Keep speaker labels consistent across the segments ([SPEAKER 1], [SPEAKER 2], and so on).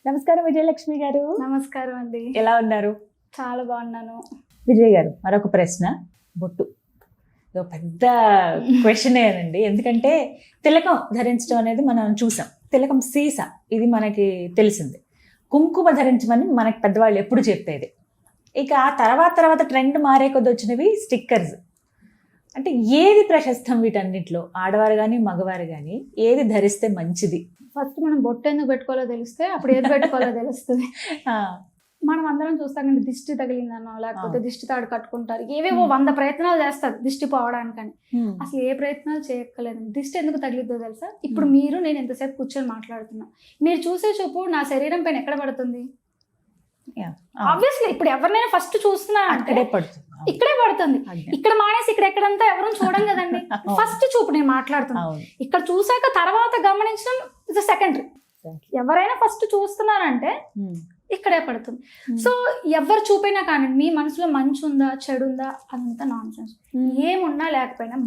[SPEAKER 1] నమస్కారం విజయలక్ష్మి గారు.
[SPEAKER 2] నమస్కారం అండి.
[SPEAKER 1] ఎలా ఉన్నారు?
[SPEAKER 2] చాలా బాగున్నాను.
[SPEAKER 1] విజయ్ గారు, మరొక ప్రశ్న. బొట్టు పెద్ద క్వశ్చనేనండి. ఎందుకంటే తిలకం ధరించడం అనేది మనం చూసాం. తిలకం సీసా ఇది మనకి తెలిసింది. కుంకుమ ధరించమని మనకి పెద్దవాళ్ళు ఎప్పుడు చెప్పేది. ఇక తర్వాత ట్రెండ్ మారే కొద్ది వచ్చినవి స్టిక్కర్స్. అంటే ఏది ప్రశస్తం వీటన్నిటిలో? ఆడవారు కానీ మగవారు కానీ ఏది ధరిస్తే మంచిది?
[SPEAKER 2] ఫస్ట్ మనం బొట్టు ఎందుకు పెట్టుకోవాలో తెలిస్తే అప్పుడు ఏది పెట్టుకోవాలో తెలుస్తుంది. మనం అందరం చూస్తాం కానీ దిష్టి తగిలిందనో లేకపోతే దిష్టి తాడు కట్టుకుంటారు, ఏవేవో 100 ప్రయత్నాలు చేస్తారు దిష్టి పోవడానికని. అసలు ఏ ప్రయత్నాలు చేయక్కర్లేదు. దిష్టి ఎందుకు తగిలిద్దో తెలుసా? ఇప్పుడు నేను ఎంతసేపు కూర్చొని మాట్లాడుతున్నా, మీరు చూసే చూపు నా శరీరం పైన ఎక్కడ పడుతుంది? ఆబ్వియస్లీ ఇప్పుడు ఎవరినైనా ఫస్ట్ చూస్తున్నా అంటే ఇక్కడే పడుతుంది. ఇక్కడ మానేసి ఇక్కడ ఎక్కడంతా ఎవరు చూడం కదండి. ఫస్ట్ చూపు నేను మాట్లాడుతున్నాను. ఇక్కడ చూసాక తర్వాత గమనించడం ఇట్స్ సెకండరీ. ఎవరైనా ఫస్ట్ చూస్తున్నారంటే ఇక్కడే పడుతుంది. సో ఎవరు చూపైనా కానీ మీ మనసులో మంచి ఉందా చెడు ఉందా అదంతా నాన్ సెన్స్. ఏమున్నా లేకపోయినా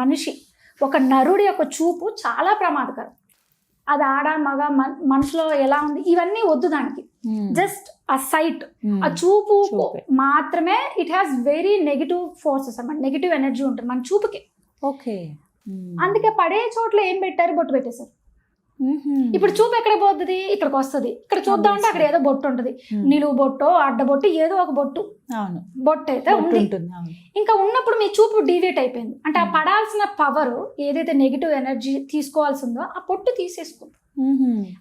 [SPEAKER 2] మనిషి ఒక నరుడి యొక్క చూపు చాలా ప్రమాదకరం. అది ఆడ మగ మనసులో ఎలా ఉంది ఇవన్నీ వద్దు. దానికి జస్ట్ ఆ సైట్, ఆ చూపు మాత్రమే it has very negative forces అన్నమాట. నెగిటివ్ ఎనర్జీ ఉంటుంది మన చూపుకి.
[SPEAKER 1] ఓకే,
[SPEAKER 2] అందుకే పడే చోట్ల ఏం పెట్టారు? బొట్టు పెట్టేశారు. ఇప్పుడు చూపు ఎక్కడ పోతుంది? ఇక్కడికి వస్తుంది. ఇక్కడ చూద్దామంటే అక్కడ ఏదో బొట్టు ఉంటుంది. నిలువు బొట్టు అడ్డ బొట్టు ఏదో ఒక బొట్టు బొట్టు అయితే ఉంది. ఇంకా ఉన్నప్పుడు మీ చూపు డీవియేట్ అయిపోయింది. అంటే ఆ పడాల్సిన పవర్ ఏదైతే నెగిటివ్ ఎనర్జీ తీసుకోవాల్సి ఉందో ఆ పొట్టు తీసేసుకుంటాం.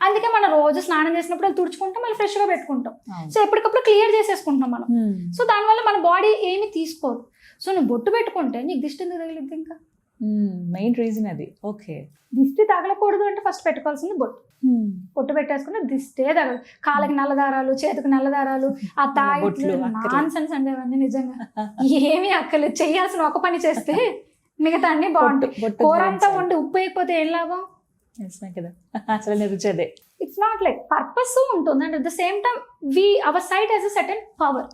[SPEAKER 2] అందుకే మనం రోజు స్నానం చేసినప్పుడు అది తుడుచుకుంటాం, మళ్ళీ ఫ్రెష్ గా పెట్టుకుంటాం. సో ఎప్పటికప్పుడు క్లియర్ చేసేసుకుంటాం మనం. సో దానివల్ల మన బాడీ ఏమి తీసుకోదు. సో నువ్వు బొట్టు పెట్టుకుంటే నీకు దిష్టి ఎందుకు తగిలిద్ది? ఇంకా
[SPEAKER 1] మెయిన్ రీజన్ అది. ఓకే,
[SPEAKER 2] దిష్టి తగలకూడదు అంటే ఫస్ట్ పెట్టుకోవాల్సింది బొట్టు. బొట్టు పెట్టేసుకుంటే దిష్టే తగలదు. కాళ్ళకి నల్లదారాలు, చేతికి నల్లదారాలు, ఆ తాయిట్లు నాన్ సెన్స్ అంటే అవన్నీ నిజంగా ఏమీ అక్కర్లేదు. చెయ్యాల్సిన ఒక పని చేస్తే మిగతా అన్ని బాగుంటాయి. కూర అంతా వండి ఉప్పు వేయకపోతే ఏం లాభం
[SPEAKER 1] కదా? అసలు రుచదే.
[SPEAKER 2] ఇట్స్ నాట్ లైక్ పర్పస్ ఉంటుంది. And at the same time our sight has a certain power.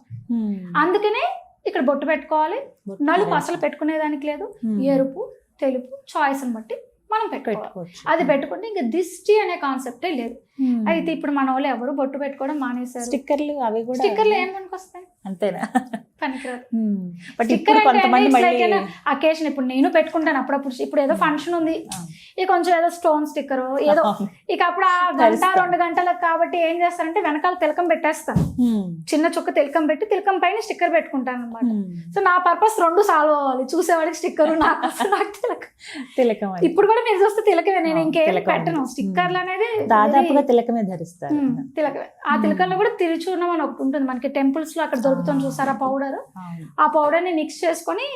[SPEAKER 2] అందుకనే ఇక్కడ బొట్టు పెట్టుకోవాలి. నలుపు అసలు పెట్టుకునేదానికి లేదు. ఎరుపు, తెలుపు చాయిస్ని బట్టి మనం పెట్టుకోవచ్చు. అది పెట్టుకుంటే ఇంకా దిష్టి అనే కాన్సెప్టే లేదు. అయితే ఇప్పుడు మన వాళ్ళు ఎవరు బొట్టు పెట్టుకోవడం మానేశారు.
[SPEAKER 1] స్టిక్కర్లు అవి కూడా
[SPEAKER 2] స్టిక్కర్లు ఏం పనికొస్తాయి? అంతేనా? పనికిరాదు. అకేషన్ ఇప్పుడు నేను పెట్టుకుంటాను అప్పుడప్పుడు. ఇప్పుడు ఏదో ఫంక్షన్ ఉంది, ఇక కొంచెం ఏదో స్టోన్ స్టిక్కర్ ఏదో, ఇక అప్పుడు ఆ 1-2 గంటలకు కాబట్టి ఏం చేస్తారంటే వెనకాల తిలకం పెట్టేస్తాను. చిన్న చుక్క తిలకం పెట్టి తిలకం పైన స్టిక్కర్ పెట్టుకుంటాను అనమాట. సో నా పర్పస్ 2 సాల్వ్ అవ్వాలి. చూసేవాడికి స్టిక్కర్, నాకు తిలకం. ఇప్పుడు కూడా మీరు చూస్తే తిలకమే, నేను ఇంకేం పెట్టను. స్టిక్కర్లు అనేది
[SPEAKER 1] దాదాపుగా తిలకమే ధరిస్తారు.
[SPEAKER 2] తిలకమే. ఆ తిలకంలో కూడా తిరుచూర్ణం అని ఒకటి ఉంటుంది మనకి టెంపుల్స్ లో, అక్కడ దొరుకుతుంది చూసారా పౌడర్. ఆ పౌడర్ ని మిక్స్ చేసుకొని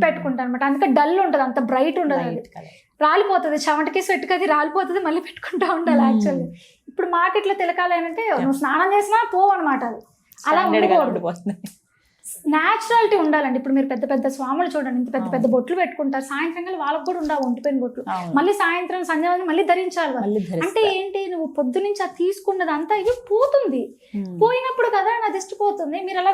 [SPEAKER 2] పెట్టుకుంటాను అనమాట. అందుకే డల్ ఉంటుంది, అంత బ్రైట్ ఉండదు. అది రాలిపోతుంది, చెమటకి స్వెట్కి అది రాలిపోతుంది, మళ్ళీ పెట్టుకుంటా ఉండాలి. యాక్చువల్లీ ఇప్పుడు మార్కెట్ లో తిలకాలు ఏంటంటే నువ్వు స్నానం చేసినా పోవు అనమాట. అది అలా ఉండకూడదు. న్యాచురాలిటీ ఉండాలండి. ఇప్పుడు మీరు పెద్ద స్వాములు చూడండి, ఇంత పెద్ద బొట్లు పెట్టుకుంటారు. సాయంత్రం వాళ్ళకి కూడా ఉండవు ఒంటిపోయిన బొట్లు. మళ్ళీ సాయంత్రం సంధ్య మళ్ళీ ధరించాలి. అంటే ఏంటి, నువ్వు పొద్దు నుంచి అది తీసుకున్నది అంతా ఇది పోతుంది. పోయినప్పుడు కదా నా దిష్టి పోతుంది. మీరు అలా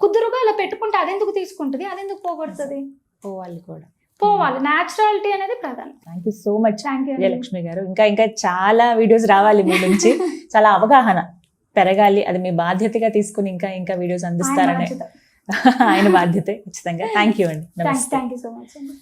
[SPEAKER 2] కుదురుగా ఇలా పెట్టుకుంటే అదెందుకు తీసుకుంటుంది, అదెందుకు పోగొడుతుంది?
[SPEAKER 1] పోవాలి కూడా,
[SPEAKER 2] పోవాలి. న్యాచురాలిటీ అనేది ప్రధానం.
[SPEAKER 1] Thank you so much Vijayalakshmi గారు. ఇంకా చాలా వీడియోస్ రావాలి మీ నుంచి. చాలా అవగాహన పెరగాలి. అది మీ బాధ్యతగా తీసుకుని ఇంకా వీడియోస్ అందిస్తారనే ఆయన బాధ్యత ఖచ్చితంగా. థ్యాంక్ యూ అండి.
[SPEAKER 2] థ్యాంక్ యూ సో మచ్ అండి.